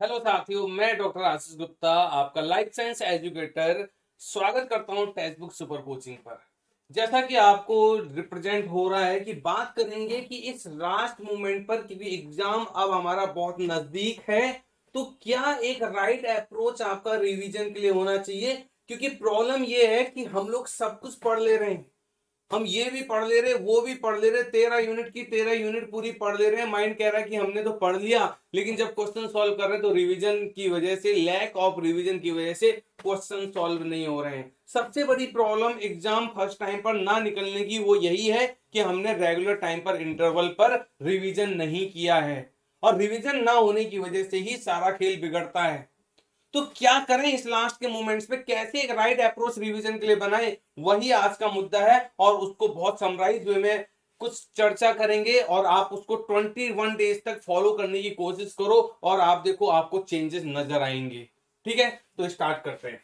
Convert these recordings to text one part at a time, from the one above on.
Hello साथियों, मैं doctor Ashish Gupta आपका लाइफ साइंस एजुकेटर स्वागत करता हूं टेक्स्ट बुक सुपर कोचिंग पर। जैसा कि आपको रिप्रेजेंट हो रहा है कि बात करेंगे कि इस लास्ट मोमेंट पर, क्योंकि एग्जाम अब हमारा बहुत नजदीक है, तो क्या एक राइट अप्रोच आपका रिवीजन के लिए होना चाहिए। क्योंकि प्रॉब्लम ये है कि हम लोग सब कुछ पढ़ ले रहे हैं, हम ये भी पढ़ ले रहे, वो भी पढ़ ले रहे, 13 यूनिट की 13 यूनिट पूरी पढ़ ले रहे हैं। माइंड कह रहा है कि हमने तो पढ़ लिया, लेकिन जब क्वेश्चन सॉल्व कर रहे हैं तो रिवीजन की वजह से, लैक ऑफ रिवीजन की वजह से क्वेश्चन सॉल्व नहीं हो रहे हैं। सबसे बड़ी प्रॉब्लम एग्जाम फर्स्ट टाइम पर ना निकलने की वो यही है कि हमने रेगुलर टाइम पर, इंटरवल पर रिविजन नहीं किया है, और रिविजन ना होने की वजह से ही सारा खेल बिगड़ता है। तो क्या करें इस लास्ट के मोमेंट्स पे, कैसे एक राइट अप्रोच रिवीजन के लिए बनाएं, वही आज का मुद्दा है। और उसको बहुत समराइज वे में कुछ चर्चा करेंगे, और आप उसको 21 डेज तक फॉलो करने की कोशिश करो, और आप देखो आपको चेंजेस नजर आएंगे। ठीक है, तो स्टार्ट करते हैं।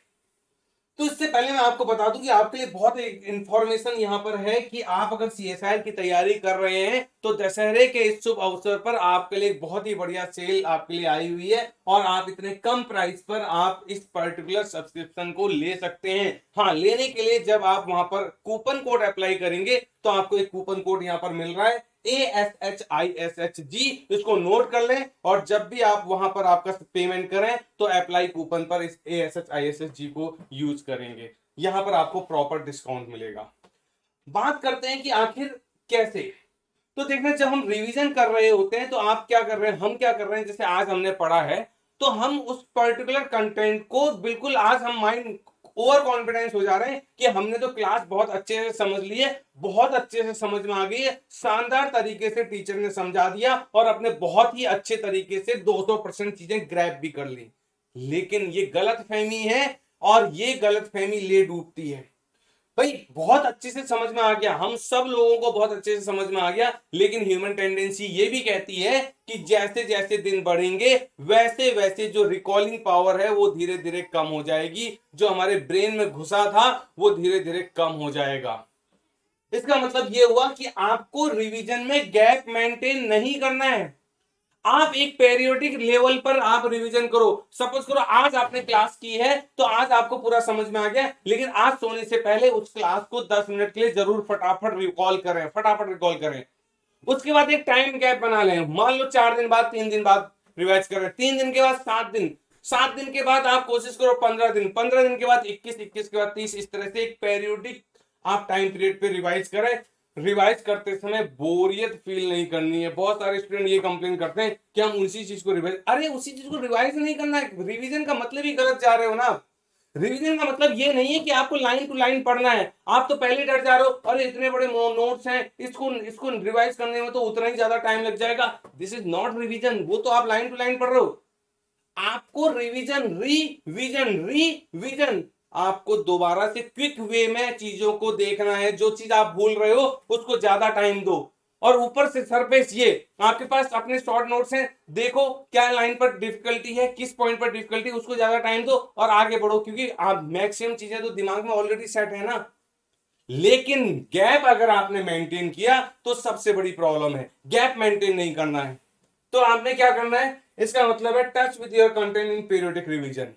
तो इससे पहले मैं आपको बता दूं कि आपके लिए बहुत एक इंफॉर्मेशन यहां पर है कि आप अगर सीएसआईआर की तैयारी कर रहे हैं तो दशहरे के इस शुभ अवसर पर आपके लिए बहुत ही बढ़िया सेल आपके लिए आई हुई है, और आप इतने कम प्राइस पर आप इस पर्टिकुलर सब्सक्रिप्शन को ले सकते हैं। हाँ, लेने के लिए जब आप वहां पर कूपन कोड अप्लाई करेंगे तो आपको एक कूपन कोड यहां पर मिल रहा है ASHISHG, इसको नोट कर लें, और जब भी आप वहां पर आपका पेमेंट करें तो अप्लाई कूपन पर इस ASHISHG को यूज करेंगे, यहां पर आपको प्रॉपर डिस्काउंट मिलेगा। बात करते हैं कि आखिर कैसे। तो देखना, जब हम रिवीजन कर रहे होते हैं तो आप क्या कर रहे हैं, हम क्या कर रहे हैं, जैसे आज हमने पढ़ा है तो हम उस पर्टिकुलर कंटेंट को बिल्कुल, आज हम माइंड ओवर कॉन्फिडेंस हो जा रहे हैं कि हमने तो क्लास बहुत अच्छे से समझ ली है, बहुत अच्छे से समझ में आ गई है, शानदार तरीके से टीचर ने समझा दिया, और अपने बहुत ही अच्छे तरीके से 200% चीजें ग्रैब भी कर ली। लेकिन ये गलत फहमी है, और ये गलत फहमी ले डूबती है। भाई बहुत अच्छे से समझ में आ गया, हम सब लोगों को बहुत अच्छे से समझ में आ गया, लेकिन ह्यूमन टेंडेंसी ये भी कहती है कि जैसे जैसे दिन बढ़ेंगे वैसे वैसे जो रिकॉलिंग पावर है वो धीरे धीरे कम हो जाएगी, जो हमारे ब्रेन में घुसा था वो धीरे धीरे कम हो जाएगा। इसका मतलब ये हुआ कि आपको रिवीजन में गैप मेंटेन नहीं करना है, आप एक पेरियोडिक लेवल पर आप रिवीजन करो। सपोज करो आज आपने क्लास की है तो आज आपको पूरा समझ में आ गया, लेकिन आज सोने से पहले उस क्लास को 10 मिनट के लिए जरूर फटाफट रिकॉल करें, फटाफट रिकॉल करें। उसके बाद एक टाइम गैप बना लें, मान लो 4 दिन बाद, 3 दिन बाद रिवाइज करें, 3 दिन के बाद 7 दिन, 7 दिन के बाद आप कोशिश करो 15 दिन, 15 दिन के बाद 21, 21 के बाद 30, इस तरह से एक पेरियोडिक आप टाइम पीरियड पे रिवाइज करें। रिवाइज करते समय बोरियत फील नहीं करनी है। बहुत सारे स्टूडेंट ये कंप्लेन करते हैं कि हम उसी चीज को रिवाइज, अरे उसी चीज को रिवाइज नहीं करना है, रिवीजन का मतलब ही गलत जा रहे हो ना। रिवीजन का मतलब ये नहीं है कि आपको लाइन टू लाइन पढ़ना है। आप तो पहले डर जा रहे हो, अरे इतने बड़े नोट्स हैं, इसको इसको रिवाइज करने में तो उतना ही ज्यादा टाइम लग जाएगा। दिस इज नॉट रिवीजन, वो तो आप लाइन टू लाइन पढ़ रहे हो। आपको रिवीजन, रिवीजन, रिवीजन, आपको दोबारा से क्विक वे में चीजों को देखना है। जो चीज आप भूल रहे हो उसको ज्यादा टाइम दो, और ऊपर से सरफेस, ये आपके पास अपने शॉर्ट नोट्स हैं, देखो क्या लाइन पर डिफिकल्टी है, किस पॉइंट पर डिफिकल्टी, उसको ज्यादा टाइम दो और आगे बढ़ो, क्योंकि आप मैक्सिमम चीजें तो दिमाग में ऑलरेडी सेट है ना। लेकिन गैप अगर आपने मेंटेन किया तो सबसे बड़ी प्रॉब्लम है, गैप मेंटेन नहीं करना है। तो आपने क्या करना है, इसका मतलब है touch with your content in periodic revision.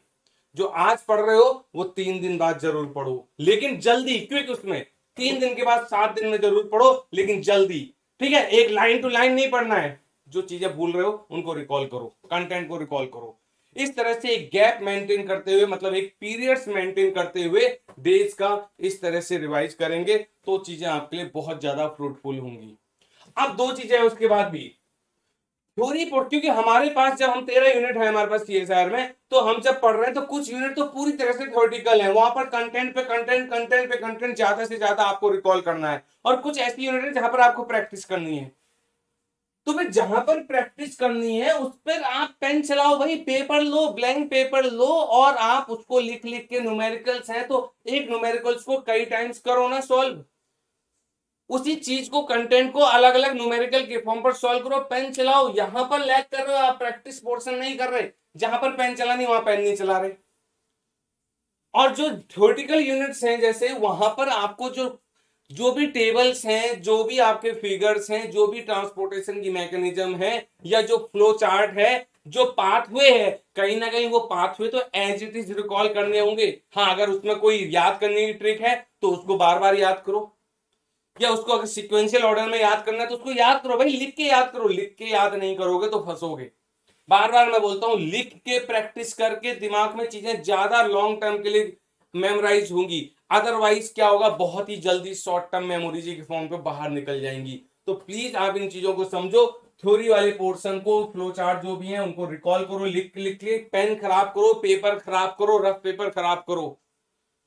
जो आज पढ़ रहे हो वो 3 दिन बाद जरूर पढ़ो, लेकिन जल्दी, क्विक उसमें। 3 दिन के बाद 7 दिन में जरूर पढ़ो, लेकिन जल्दी। ठीक है, एक लाइन टू लाइन नहीं पढ़ना है, जो चीजें भूल रहे हो उनको रिकॉल करो, कंटेंट को रिकॉल करो। इस तरह से एक गैप मेंटेन करते हुए, मतलब एक पीरियड्स मेंटेन करते हुए डेज का इस तरह से रिवाइज करेंगे तो चीजें आपके लिए बहुत ज्यादा फ्रूटफुल होंगी। अब दो चीजें हैं उसके बाद भी, थ्योरी पढ़, क्योंकि हमारे पास जब हम 13 यूनिट है हमारे पास सीएसआर में, तो हम जब पढ़ रहे हैं तो कुछ यूनिट तो पूरी तरह से थ्योरेटिकल है, वहां पर कंटेंट पे कंटेंट, कंटेंट पे कंटेंट ज्यादा से ज्यादा आपको रिकॉल करना है, और कुछ ऐसी यूनिट है जहां पर आपको प्रैक्टिस करनी है। तो फिर जहां पर प्रैक्टिस करनी है उस पर आप पेन चलाओ भाई, पेपर लो, ब्लैंक पेपर लो, और आप उसको लिख लिख के, न्यूमेरिकल्स हैं तो एक न्यूमेरिकल्स को कई टाइम्स करो ना सॉल्व, उसी चीज को, कंटेंट को अलग अलग न्यूमेरिकल के फॉर्म पर सॉल्व करो, पेन चलाओ। यहां पर लैग कर रहे हो आप, प्रैक्टिस पोर्शन नहीं कर रहे, जहां पर पेन चलानी वहां पेन नहीं चला रहे। और जो थ्योरेटिकल यूनिट्स हैं, जैसे वहां पर आपको जो जो भी टेबल्स हैं, जो भी आपके फिगर्स हैं, जो भी ट्रांसपोर्टेशन की मैकेनिज्म है, या जो फ्लो चार्ट है, जो पाथवे है कहीं ना कहीं वो पाथवे तो एज इट इज रिकॉल करने होंगे। हाँ, अगर उसमें कोई याद करने की ट्रिक है तो उसको बार बार याद करो, या उसको अगर सिक्वेंशियल ऑर्डर में याद करना है तो उसको याद करो भाई, लिख के याद करो। लिख के याद नहीं करोगे तो फंसोगे। बार बार मैं बोलता हूं, लिख के प्रैक्टिस करके दिमाग में चीजें ज्यादा लॉन्ग टर्म के लिए मेमोराइज होंगी। अदरवाइज क्या होगा, बहुत ही जल्दी शॉर्ट टर्म मेमोरी के फॉर्म पे बाहर निकल जाएंगी। तो प्लीज आप इन चीजों को समझो। थ्योरी वाले पोर्शन को, फ्लो चार्ट जो भी है उनको रिकॉल करो, लिख लिख के। पेन खराब करो, पेपर खराब करो, रफ पेपर खराब करो,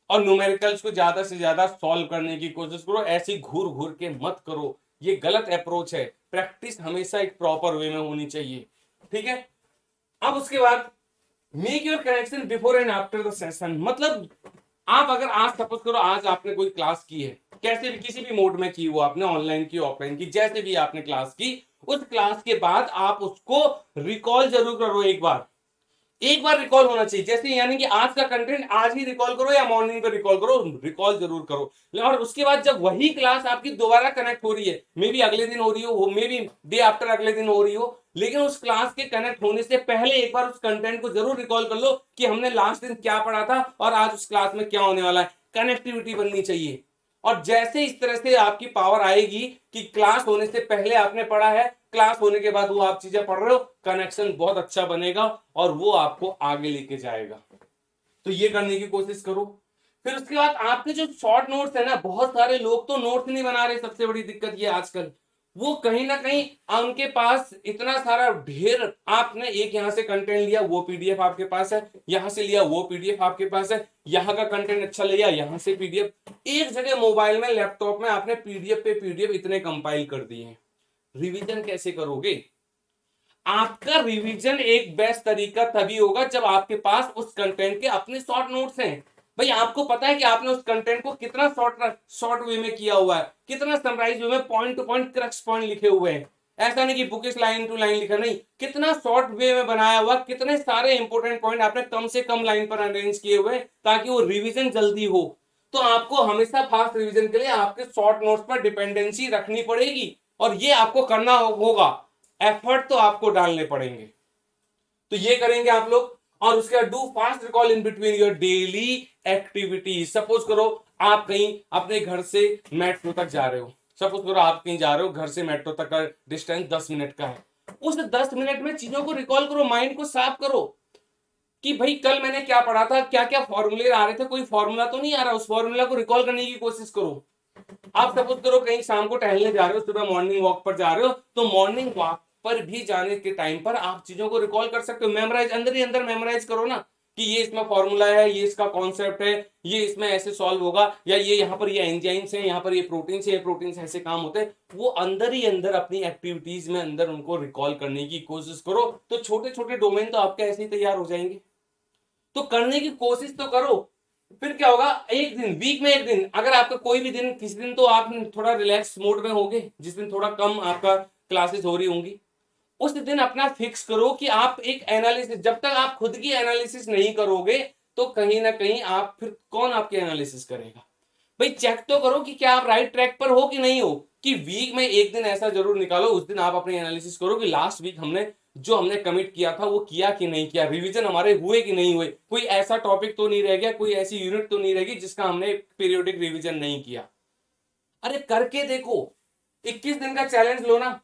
और न्यूमेरिकल्स को ज्यादा से ज्यादा सॉल्व करने की कोशिश करो। ऐसी घूर घूर के मत करो, ये गलत अप्रोच है। प्रैक्टिस हमेशा एक प्रॉपर वे में होनी चाहिए, ठीक है। अब उसके बाद make your connection before and after the session. मतलब आप अगर आज सपोज करो आज आपने कोई क्लास की है, कैसे भी किसी भी मोड में की, वो आपने ऑनलाइन की ऑफलाइन की, जैसे भी आपने क्लास की, उस क्लास के बाद आप उसको रिकॉल जरूर करो। एक बार रिकॉल होना चाहिए। जैसे यानी कि आज का कंटेंट आज ही रिकॉल करो या मॉर्निंग पे रिकॉल करो, रिकॉल जरूर करो। और उसके बाद जब वही क्लास आपकी दोबारा कनेक्ट हो रही है, मे बी अगले दिन हो रही हो, मे बी डे आफ्टर अगले दिन हो रही हो, लेकिन उस क्लास के कनेक्ट होने से पहले एक बार उस कंटेंट को जरूर रिकॉल कर लो कि हमने लास्ट दिन क्या पढ़ा था और आज उस क्लास में क्या होने वाला है। कनेक्टिविटी बननी चाहिए। और जैसे इस तरह से आपकी पावर आएगी कि क्लास होने से पहले आपने पढ़ा है, क्लास होने के बाद वो आप चीजें पढ़ रहे हो, कनेक्शन बहुत अच्छा बनेगा और वो आपको आगे लेके जाएगा। तो ये करने की कोशिश करो। फिर उसके बाद आपके जो शॉर्ट नोट्स है ना, बहुत सारे लोग तो नोट्स नहीं बना रहे। सबसे बड़ी दिक्कत ये आजकल, वो कहीं ना कहीं उनके पास इतना सारा ढेर, आपने एक यहां से कंटेंट लिया, वो पीडीएफ आपके पास है, यहां से लिया वो पीडीएफ आपके पास है, यहां का कंटेंट अच्छा लिया, यहां से पीडीएफ, एक जगह मोबाइल में लैपटॉप में आपने पीडीएफ पे पीडीएफ इतने कंपाइल कर दिए हैं। रिवीजन कैसे करोगे? आपका रिवीजन एक बेस्ट तरीका तभी होगा जब आपके पास उस कंटेंट के अपने शॉर्ट नोट्स हैं। भाई आपको पता है कि आपने उस कंटेंट को कितना शॉर्ट वे में किया हुआ है, कितना समराइज वे में point two point crux point लिखे हुए हैं। ऐसा नहीं कि बुकिश लाइन टू लाइन लिखा, नहीं, कितना शॉर्ट वे में बनाया हुआ, कितने सारे इंपॉर्टेंट पॉइंट आपने कम से कम लाइन पर अरेंज किए हुए ताकि वो रिवीजन जल्दी हो। तो आपको हमेशा फास्ट रिवीजन के लिए आपके शॉर्ट नोट्स पर डिपेंडेंसी रखनी पड़ेगी और ये आपको करना होगा। एफर्ट तो आपको डालने पड़ेंगे। तो ये करेंगे आप लोग। और उसके बाद do fast recall in between your daily activity. Suppose करो आप कहीं अपने घर से मेट्रो तक जा रहे हो, सपोज करो आप कहीं जा रहे हो, घर से मेट्रो तक का डिस्टेंस 10 मिनट का है। उस 10 मिनट में चीजों को रिकॉल करो, माइंड को साफ करो कि भाई कल मैंने क्या पढ़ा था, क्या क्या फॉर्मूले आ रहे थे, कोई फॉर्मूला तो नहीं आ रहा, उस फॉर्मूला को रिकॉल करने की कोशिश करो। आप सपोज करो कहीं शाम को टहलने जा रहे हो, सुबह मॉर्निंग वॉक पर जा रहे हो, तो मॉर्निंग वॉक पर भी जाने के टाइम पर आप चीजों को रिकॉल कर सकते हो। मेमोराइज, अंदर ही अंदर मेमोराइज करो ना कि ये इसमें फॉर्मूला है, ये इसका कॉन्सेप्ट है, ये इसमें ऐसे सॉल्व होगा, या ये यहाँ पर ये एंजाइम्स हैं, यहाँ पर ये प्रोटीन्स है, ये प्रोटीन्स ऐसे काम होते हैं। वो अंदर ही अंदर अपनी एक्टिविटीज में अंदर उनको रिकॉल करने की कोशिश करो। तो छोटे छोटे डोमेन तो आपके ऐसे ही तैयार हो जाएंगे। तो करने की कोशिश तो करो। फिर क्या होगा, एक दिन, वीक में एक दिन, अगर आपका कोई भी दिन, किसी दिन तो आप थोड़ा रिलैक्स मोड में होगे, जिस दिन थोड़ा कम आपका क्लासेस हो रही होंगी, उस दिन अपना फिक्स करो कि आप एक एनालिसिस, जब तक आप खुद की एनालिसिस नहीं करोगे तो कहीं ना कहीं आप, फिर कौन आपकी एनालिसिस करेगा? भाई चेक तो करो कि क्या आप राइट ट्रैक पर हो कि नहीं हो। कि वीक में एक दिन ऐसा जरूर निकालो, उस दिन आप अपनी एनालिसिस करो कि लास्ट वीक हमने कमिट किया था वो किया कि नहीं किया, रिवीजन हमारे हुए कि नहीं हुए, कोई ऐसा टॉपिक तो नहीं रह गया, कोई ऐसी यूनिट तो नहीं रहेगी जिसका हमने पीरियोडिक रिवीजन नहीं किया। अरे करके देखो, 21 दिन का चैलेंज लो ना,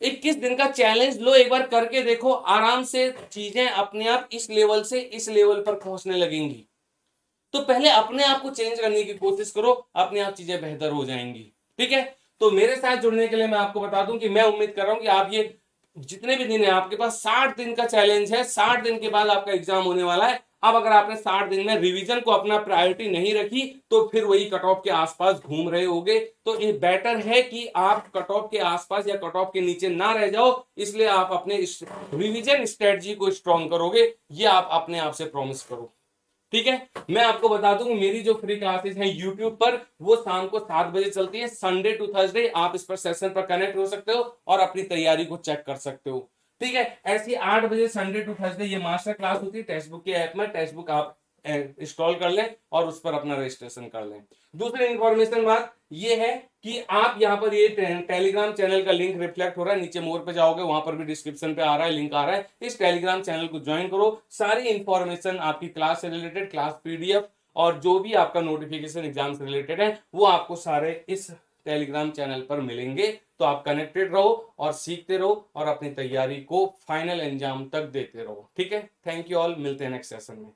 21 दिन का चैलेंज लो, एक बार करके देखो, आराम से चीजें अपने आप इस लेवल से इस लेवल पर पहुंचने लगेंगी। तो पहले अपने आप को चेंज करने की कोशिश करो, अपने आप चीजें बेहतर हो जाएंगी, ठीक है। तो मेरे साथ जुड़ने के लिए मैं आपको बता दूं कि मैं उम्मीद कर रहा हूं कि आप ये जितने भी दिन है आपके पास, 60 दिन का चैलेंज है, 60 दिन के बाद आपका एग्जाम होने वाला है। अब अगर आपने 60 दिन में रिवीजन को अपना प्रायोरिटी नहीं रखी तो फिर वही कट ऑफ के आसपास घूम रहे होगे। तो ये बेटर है कि आप कट ऑफ के आसपास या कट ऑफ के नीचे ना रह जाओ, इसलिए आप अपने रिवीजन स्ट्रेटजी को स्ट्रॉन्ग करोगे, ये आप अपने आप से प्रॉमिस करो, ठीक है। मैं आपको बता दूं मेरी जो फ्री क्लासेस हैं यूट्यूब पर, वो शाम को 7 बजे चलती है, संडे टू थर्सडे। आप इस पर सेशन पर कनेक्ट हो सकते हो और अपनी तैयारी को चेक कर सकते हो, ठीक है। ऐसी 8 बजे संडे टू थर्सडे ये मास्टर क्लास होती है टेक्स्ट बुक के ऐप में। टेक्स्ट बुक आप इंस्टॉल कर लें और उस पर अपना रजिस्ट्रेशन कर लें। दूसरी इंफॉर्मेशन बात ये है कि आप यहाँ पर ये टेलीग्राम चैनल का लिंक रिफ्लेक्ट हो रहा है, नीचे मोर पे जाओगे वहां पर भी डिस्क्रिप्शन पे आ रहा है, लिंक आ रहा है। इस टेलीग्राम चैनल को ज्वाइन करो, सारी इंफॉर्मेशन आपकी क्लास से रिलेटेड, क्लास पीडीएफ और जो भी आपका नोटिफिकेशन एग्जाम से रिलेटेड है वो आपको सारे इस टेलीग्राम चैनल पर मिलेंगे। तो आप कनेक्टेड रहो और सीखते रहो और अपनी तैयारी को फाइनल एग्जाम तक देते रहो। ठीक है, थैंक यू ऑल, मिलते हैं नेक्स्ट सेशन में।